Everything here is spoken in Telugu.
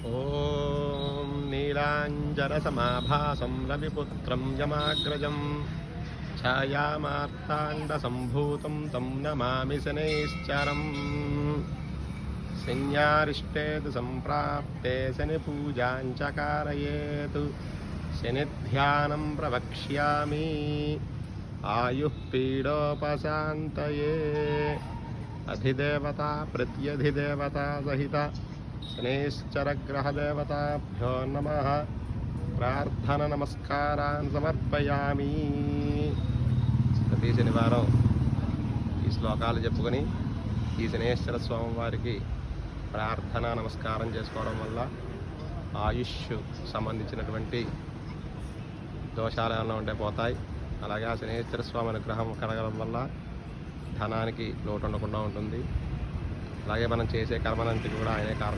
ఓం నీలాంజనసమాభాసం రవిపుత్రం యమాగ్రజం ఛాయామార్తాండసంభూతం తం నమామి శనైశ్చరం. శన్యారిష్టేతు సంప్రాప్తే శనిపూజాంచ కారయేతు శనిధ్యానం ప్రవక్ష్యామి ఆయుః పీడోపశాంతయే. అధిదేవత ప్రత్యధిదేవత సహిత శనైశ్చరగ్రహదేవతాభ్యో నమః ప్రార్థన నమస్కారాన్ సమర్పయామి. ప్రతి శనివారం ఈ శ్లోకాలు చెప్పుకొని ఈ శనేశ్వర స్వామి వారికి ప్రార్థన నమస్కారం చేసుకోవడం వల్ల ఆయుష్ సంబంధించినటువంటి దోషాలు ఏమైనా ఉంటే పోతాయి. అలాగే ఆ శనేశ్వర స్వామి అనుగ్రహం కలగడం వల్ల ధనానికి లోటు ఉండకుండా ఉంటుంది. అలాగే మనం చేసే కర్మలంటికి కూడా ఆయనే కారణం.